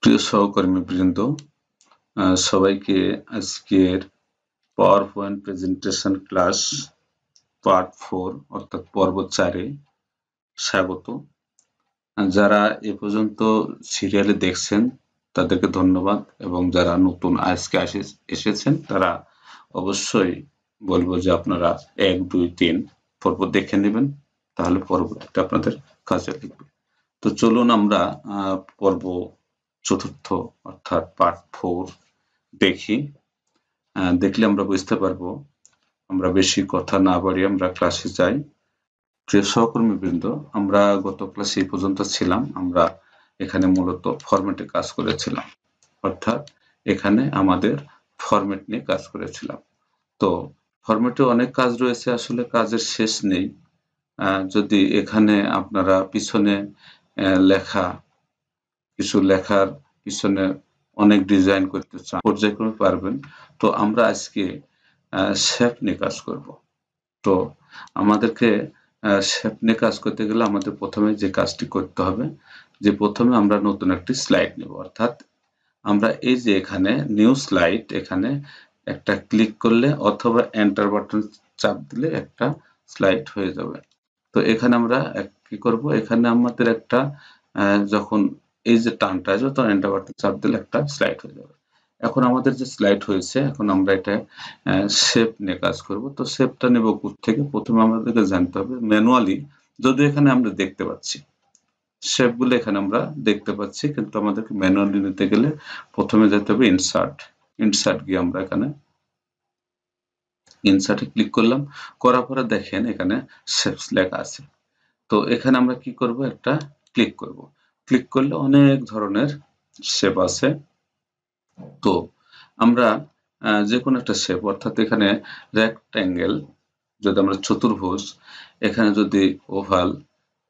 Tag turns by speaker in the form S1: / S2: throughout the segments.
S1: প্রিয় সহকর্মীবৃন্দ, সবাইকে আজকের power point presentation class part 4 অর্থাৎ পর্ব 4-এ স্বাগত। যারা এ পর্যন্ত সিরিয়ালে দেখছেন তাদেরকে ধন্যবাদ, এবং যারা নতুন আজকে এসেছেন তারা অবশ্যই বলবো যে আপনারা 1, 2, 3 পর্ব দেখে নেবেন, তাহলে পরবর্তীতে আপনাদের কাজে লাগবে। তো চলুন আমরা পর্ব 4 অর্থাৎ পার্ট 4 দেখি। দেখলে আমরা বুঝতে পারবো। আমরা বেশি কথা না বাড়িয়ে আমরা ক্লাসে যাই। প্রিয় সহকর্মীবৃন্দ, আমরা গত ক্লাসে এই পর্যন্ত ছিলাম। আমরা এখানে মূলত ফরম্যাটে কাজ করেছিলাম, অর্থাৎ এখানে আমাদের ফরম্যাট নিয়ে কাজ করেছিলাম। তো ফরম্যাটে অনেক কাজ রয়েছে, আসলে কাজের শেষ নেই। যদি এখানে আপনারা পিছনে লেখা কিছু লেখার পিছনে অনেক ডিজাইন করতে চান, পর্যায়ক্রমে পারবেন। তো আমরা আজকে শেপ নিয়ে কাজ করব। তো আমাদেরকে শেপ নিয়ে কাজ করতে গেলে আমাদের প্রথমে যে কাজটি করতে হবে, যে প্রথমে আমরা নতুন একটি স্লাইড নেব। অর্থাৎ আমরা এই যে এখানে নিউ স্লাইড, এখানে একটা ক্লিক করলে অথবা এন্টার বাটন চাপ দিলে একটা স্লাইড হয়ে যাবে। তো এখানে আমরা কি করব, এখানে আমাদের একটা যখন এই যে টানটা আসবে তখন এন্টার বাটন চাপ দিলে একটা স্লাইড হয়ে যাবে। এখন আমাদের যে স্লাইড হয়েছে, এখন আমরা এটা শেপ নিয়ে কাজ করব। তো শেপটা নেব কোত্থেকে? প্রথমে আমাদেরকে জানতে হবে ম্যানুয়ালি, যদিও এখানে আমরা দেখতে পাচ্ছি শেপগুলো, এখানে আমরা দেখতে পাচ্ছি, কিন্তু আমাদেরকে ম্যানুয়ালি নিতে গেলে প্রথমে যেতে হবে ইনসার্ট গিয়ে আমরা এখানে ইনসার্টে ক্লিক করলাম। করার পরে দেখেন এখানে শেপস লেখা আছে। তো এখানে আমরা কি করব, একটা ক্লিক করব। ক্লিক করলে অনেক ধরনের শেপ আছে। তো আমরা যে কোনো একটা শেপ, অর্থাৎ এখানে রেক্ট্যাঙ্গেল, যদি আমরা চতুর্ভুজ, এখানে যদি ওভাল,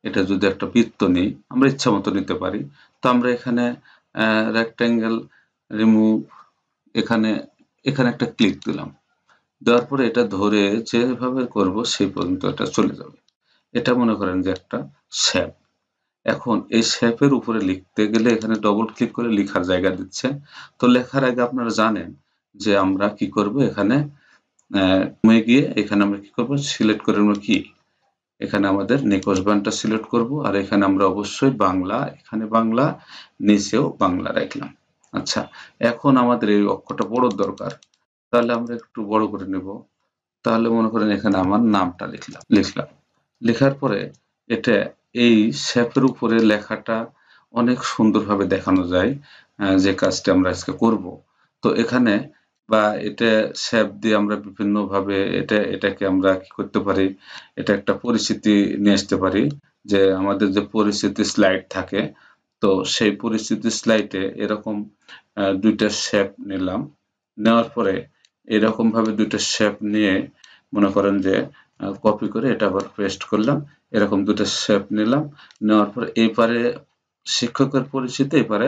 S1: এটা যদি একটা বৃত্ত নিই, আমরা ইচ্ছা মতো নিতে পারি। তো আমরা এখানে রেক্ট্যাঙ্গেল রিমুভ, এখানে একটা ক্লিক দিলাম। দেওয়ার পরে এটা ধরে যেভাবে করব সেই পর্যন্ত এটা চলে যাবে। এটা মনে করেন যে একটা শেপ। এখন এই শেপের উপরে লিখতে গেলে এখানে ডবল ক্লিক করে লেখার জায়গা দিচ্ছে। তো লেখার আগে আপনারা জানেন যে আমরা কি করব, এখানে গিয়ে এখানে আমরা কি করব, সিলেক্ট করে নেব কি, এখানে আমাদের নিকষ বানটা সিলেক্ট করব, আর এখানে আমরা অবশ্যই বাংলা, এখানে বাংলা, নিচেও বাংলা রাখলাম। আচ্ছা, এখন আমাদের এই অক্ষরটা বড় দরকার, তাহলে আমরা একটু বড় করে নেব। তাহলে মনে করেন এখানে আমার নামটা লিখলাম। লেখার পরে এটা এই শেপের উপরে লেখাটা অনেক সুন্দরভাবে দেখানো যায়, যে কাজটি আমরা আজকে করব। তো এখানে বা এটা শেপ দিয়ে আমরা বিভিন্নভাবে এটাকে আমরা কি করতে পারি, এটা একটা পরিচিতি নিয়ে আসতে পারি, যে আমাদের যে পরিচিতি স্লাইড থাকে, তো সেই পরিচিতি স্লাইডে এরকম দুইটা শেপ নিলাম। নেওয়ার পরে এরকম ভাবে দুইটা শেপ নিয়ে মনে করেন যে কপি করে এটা আবার পেস্ট করলাম, এরকম দুটো শেপ নিলাম। নেওয়ার পরে এই পারে শিক্ষকের পরিচিতি, এই পারে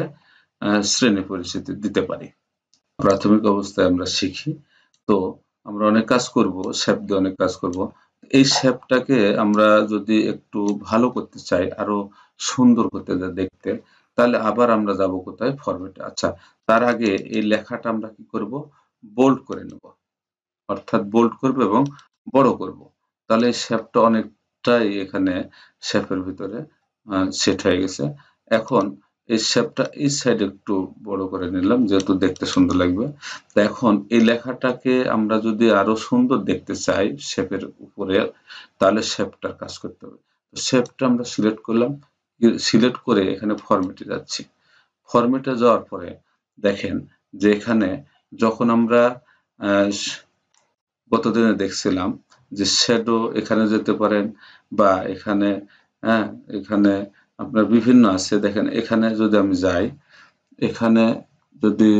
S1: শ্রেণী পরিচিতি দিতে পারি। প্রাথমিক অবস্থায় আমরা শিখি। তো আমরা অনেক কাজ করব, শেপ দিয়ে অনেক কাজ করব। এই শেপটাকে আমরা যদি একটু ভালো করতে চাই, আরো সুন্দর করতে চাই দেখতে, তাহলে আবার আমরা যাব কোথায়, ফরম্যাটে। আচ্ছা, তার আগে এই লেখাটা আমরা কি করব, বোল্ড করে নেব। অর্থাৎ বোল্ড করব এবং বড় করব। তাহলে শেপটা অনেকটাই এখানে শেপের ভিতরে সেট হয়ে গেছে। এখন এই শেপটা এই সাইডে একটু বড় করে নিলাম, যেহেতু দেখতে সুন্দর লাগবে। তো এখন এই লেখাটাকে আমরা যদি আরো সুন্দর দেখতে চাই শেপের উপরে, তাহলে শেপটার কাজ করতে হবে। তো শেপটা আমরা সিলেক্ট করলাম, সিলেক্ট করে এখানে ফরম্যাটে যাচ্ছি। ফরম্যাটে যাওয়ার পরে দেখেন যে এখানে যখন আমরা গতদিনে দেখছিলাম যে শ্যাডো, এখানে যেতে পারেন, বা এখানে এখানে আপনার বিভিন্ন আছে। দেখেন এখানে যদি আমি যাই, এখানে যদি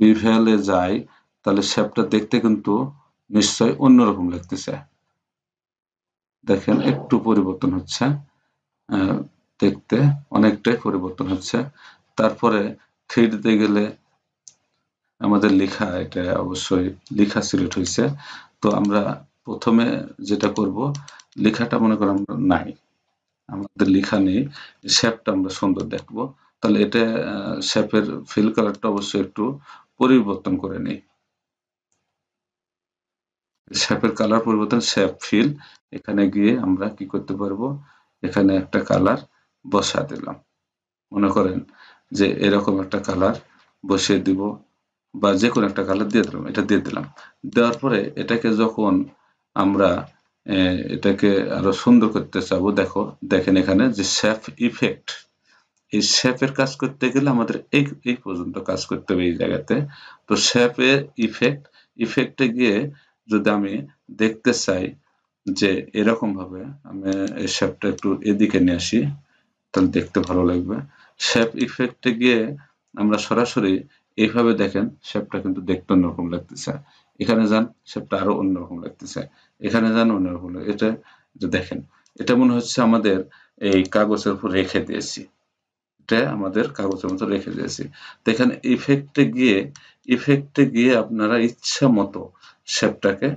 S1: বিভেলে যাই, তাহলে শেপটা দেখতে কিন্তু নিশ্চয়ই অন্যরকম লাগতেছে। দেখেন একটু পরিবর্তন হচ্ছে, দেখতে অনেকটাই পরিবর্তন হচ্ছে। তারপরে 3D গেলে আমাদের লেখা, এটা অবশ্যই লেখা সিলেক্ট হয়েছে। তো আমরা প্রথমে যেটা করব, লেখাটা মনে করেন আমরা নাই, আমাদের লেখা নেই, শেপটা আমরা সুন্দর দেখবো। তাহলে এটা শেপের ফিল কালারটা অবশ্যই একটু পরিবর্তন করে নিই। শেপের কালার পরিবর্তন, শেপ ফিল, এখানে গিয়ে আমরা কি করতে পারবো, এখানে একটা কালার বসা দিলাম। মনে করেন যে এরকম একটা কালার বসিয়ে দিব, বা যে কোনো একটা কালার দিয়ে দিলাম, এটা দিয়ে দিলাম। দেওয়ার পরে এটাকে যখন আমরা এটাকে আরো সুন্দর করতে চাবো, দেখেন এখানে যে শেপ ইফেক্ট, এই শেপের কাজ করতে গেলে আমাদের এই পর্যন্ত কাজ করতে হবে এই জায়গাতে। তো শেপের ইফেক্টে গিয়ে যদি আমি দেখতে চাই যে এরকম ভাবে আমি এই শেপটা একটু এদিকে নিয়ে আসি, তাহলে দেখতে ভালো লাগবে। শেপ ইফেক্টে গিয়ে আমরা সরাসরি এইভাবে দেখেন শেপটা কিন্তু দেখতে অন্যরকম লাগতেছে। এখানে যান, শেপটা আরো অন্যরকম লাগতেছে। এখানে যান, অন্যরকম এটা দেখেন, এটা মনে হচ্ছে আমাদের এই কাগজের উপর রেখে দিয়েছি, এটা আমাদের কাগজের মতো রেখে দিয়েছি। তো এখানে ইফেক্টে গিয়ে আপনারা ইচ্ছা মতো শেপটাকে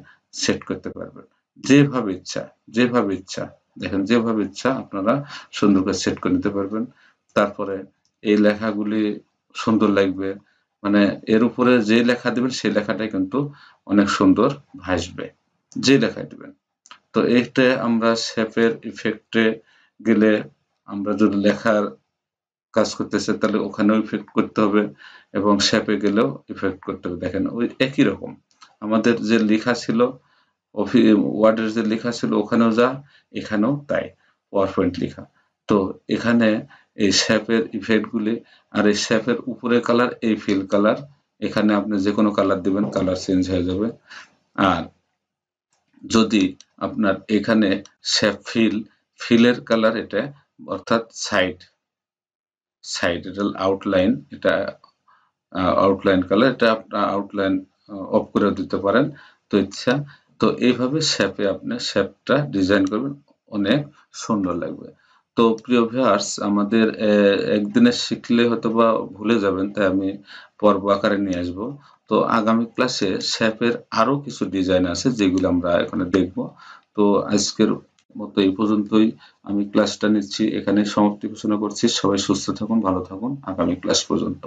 S1: সেট করতে পারবেন, যেভাবে ইচ্ছা দেখেন, যেভাবে ইচ্ছা আপনারা সুন্দর করে সেট করে নিতে পারবেন। তারপরে এই লেখাগুলি সুন্দর লাগবে, মানে এর উপরে যে লেখা দিবেন সেই লেখাটাই কিন্তু অনেক সুন্দর ভাসবে, যে লেখাই দিবেন। তো এইটা আমরা শেপের ইফেক্টে গেলে, আমরা যদি লেখার কাজ করতেছে তাহলে ওখানেও ইফেক্ট করতে হবে, এবং শেপে গেলেও ইফেক্ট করতে হবে। দেখেন ওই একই রকম আমাদের যে লেখা ছিল, ওয়ার্ডের যে লেখা ছিল ওখানেও যা, এখানেও তাই, পাওয়ার পয়েন্ট লেখা। তো এখানে এই শেপের ইফেক্ট গুলি, আর এই শেপের উপরে কালার, এই ফিল কালার, এখানে আপনি যে কোনো কালার দিবেন, কালার চেঞ্জ হয়ে যাবে। আর যদি আপনার এখানে শেপ ফিলের কালার এটা, অর্থাৎ সাইড এটা আউটলাইন, এটা আউটলাইন কালার, এটা আপনার আউটলাইন অফ করে দিতে পারেন তো ইচ্ছা। তো এইভাবে শেপে আপনি শেপটা ডিজাইন করবেন, অনেক সুন্দর লাগবে। তো প্রিয় ভিউয়ার্স, আমাদের একদিনে শিখলে হয়তো বা ভুলে যাবেন, তাই আমি পর্ব আকারে নিয়ে আসব। তো আগামী ক্লাসে শেপের আরো কিছু ডিজাইন আছে যেগুলো আমরা এখানে দেখব। তো আজকের মতো এই পর্যন্তই, আমি ক্লাসটা নিচ্ছি, এখানে সমাপ্তি ঘোষণা করছি। সবাই সুস্থ থাকুন, ভালো থাকুন, আগামী ক্লাস পর্যন্ত।